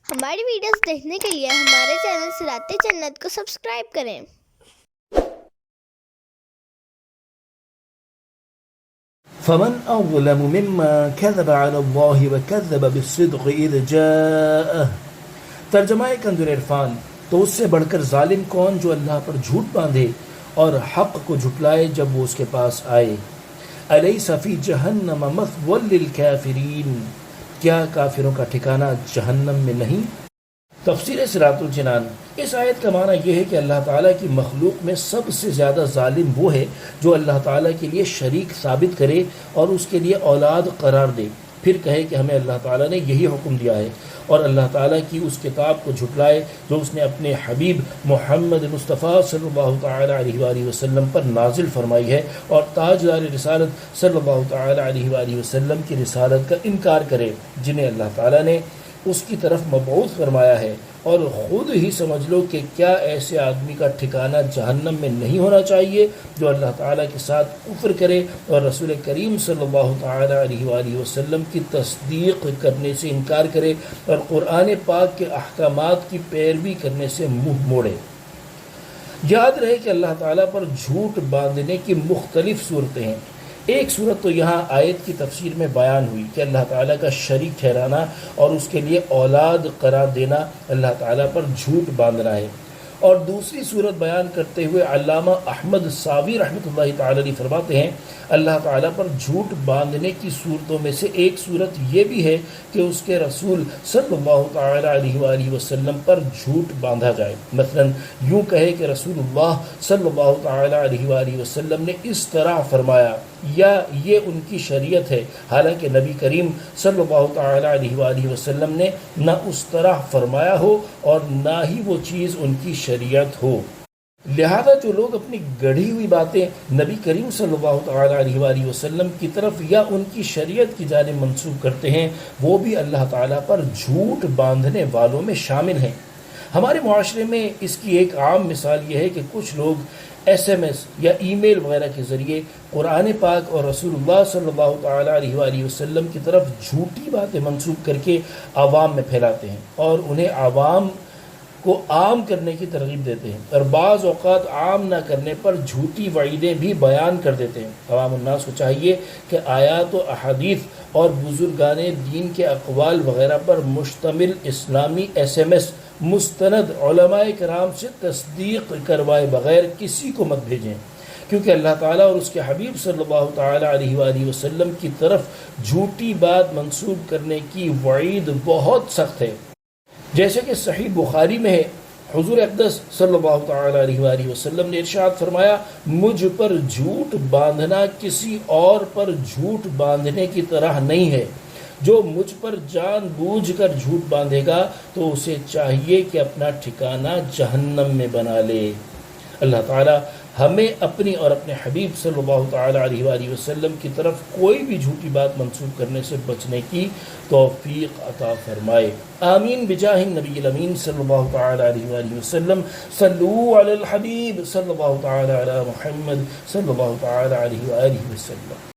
ہماری ویڈیوز دیکھنے کے لیے ہمارے چینل صراط جنت کو سبسکرائب کریں۔ فمن أظلم مما كذب على الله وكذب بالصدق إذ جاءه۔ ترجمہ کنز عرفان، تو اس سے بڑھ کر ظالم کون جو اللہ پر جھوٹ باندھے اور حق کو جھٹلائے جب وہ اس کے پاس آئے۔ الیس فی جہنم مثوی للکافرین، کیا کافروں کا ٹھکانہ جہنم میں نہیں؟ تفسیر صراط الجنان۔ اس آیت کا معنی یہ ہے کہ اللہ تعالیٰ کی مخلوق میں سب سے زیادہ ظالم وہ ہے جو اللہ تعالیٰ کے لیے شریک ثابت کرے اور اس کے لیے اولاد قرار دے، پھر کہے کہ ہمیں اللہ تعالیٰ نے یہی حکم دیا ہے، اور اللہ تعالیٰ کی اس کتاب کو جھٹلائے جو اس نے اپنے حبیب محمد مصطفیٰ صلی اللہ تعالیٰ علیہ وآلہ وسلم پر نازل فرمائی ہے، اور تاجدار رسالت صلی اللہ تعالیٰ علیہ وآلہ وسلم کی رسالت کا انکار کرے، جنہیں اللہ تعالیٰ نے اس کی طرف مبعوث فرمایا ہے۔ اور خود ہی سمجھ لو کہ کیا ایسے آدمی کا ٹھکانہ جہنم میں نہیں ہونا چاہیے جو اللہ تعالیٰ کے ساتھ کفر کرے اور رسول کریم صلی اللہ تعالیٰ علیہ وآلہ وسلم کی تصدیق کرنے سے انکار کرے اور قرآن پاک کے احکامات کی پیروی کرنے سے منہ موڑے۔ یاد رہے کہ اللہ تعالیٰ پر جھوٹ باندھنے کی مختلف صورتیں ہیں۔ ایک صورت تو یہاں آیت کی تفسیر میں بیان ہوئی کہ اللہ تعالیٰ کا شریک ٹھہرانا اور اس کے لیے اولاد قرار دینا اللہ تعالیٰ پر جھوٹ باندھنا ہے، اور دوسری صورت بیان کرتے ہوئے علامہ احمد ساوی رحمۃ اللہ تعالیٰ علیہ فرماتے ہیں اللہ تعالیٰ پر جھوٹ باندھنے کی صورتوں میں سے ایک صورت یہ بھی ہے کہ اس کے رسول صلی اللہ تعالیٰ علیہ وآلہ وسلم پر جھوٹ باندھا جائے۔ مثلا یوں کہے کہ رسول اللہ صلی اللہ تعالیٰ علیہ وآلہ وسلم نے اس طرح فرمایا، یا یہ ان کی شریعت ہے، حالانکہ نبی کریم صلی اللہ تعالیٰ علیہ وآلہ وسلم نے نہ اس طرح فرمایا ہو اور نہ ہی وہ چیز ان کی شریعت ہو۔ لہذا جو لوگ اپنی گڑھی ہوئی باتیں نبی کریم صلی اللہ تعالیٰ علیہ وآلہ وسلم کی طرف یا ان کی شریعت کی جانب منسوب کرتے ہیں، وہ بھی اللہ تعالیٰ پر جھوٹ باندھنے والوں میں شامل ہیں۔ ہمارے معاشرے میں اس کی ایک عام مثال یہ ہے کہ کچھ لوگ SMS یا ای میل وغیرہ کے ذریعے قرآن پاک اور رسول اللہ صلی اللہ تعالیٰ علیہ وآلہ وسلم کی طرف جھوٹی باتیں منسوب کر کے عوام میں پھیلاتے ہیں اور انہیں عوام کو عام کرنے کی ترغیب دیتے ہیں، اور بعض اوقات عام نہ کرنے پر جھوٹی وعیدیں بھی بیان کر دیتے ہیں۔ عوام الناس کو چاہیے کہ آیات و احادیث اور بزرگان دین کے اقوال وغیرہ پر مشتمل اسلامی SMS مستند علماء کرام سے تصدیق کروائے بغیر کسی کو مت بھیجیں، کیونکہ اللہ تعالیٰ اور اس کے حبیب صلی اللہ تعالیٰ علیہ وآلہ وسلم کی طرف جھوٹی بات منسوب کرنے کی وعید بہت سخت ہے۔ جیسے کہ صحیح بخاری میں ہے، حضور اقدس صلی اللہ تعالیٰ علیہ وآلہ وسلم نے ارشاد فرمایا، مجھ پر جھوٹ باندھنا کسی اور پر جھوٹ باندھنے کی طرح نہیں ہے۔ جو مجھ پر جان بوجھ کر جھوٹ باندھے گا تو اسے چاہیے کہ اپنا ٹھکانہ جہنم میں بنا لے۔ اللہ تعالیٰ ہمیں اپنی اور اپنے حبیب صلی اللہ تعالیٰ علیہ وآلہ وسلم کی طرف کوئی بھی جھوٹی بات منسوب کرنے سے بچنے کی توفیق عطا فرمائے۔ آمین بجاہ النبی الامین صلی اللہ تعالیٰ علیہ وآلہ وسلم۔ صلو علی الحبیب صلی اللہ تعالیٰ علی محمد صلی اللہ تعالیٰ علیہ وآلہ وسلم۔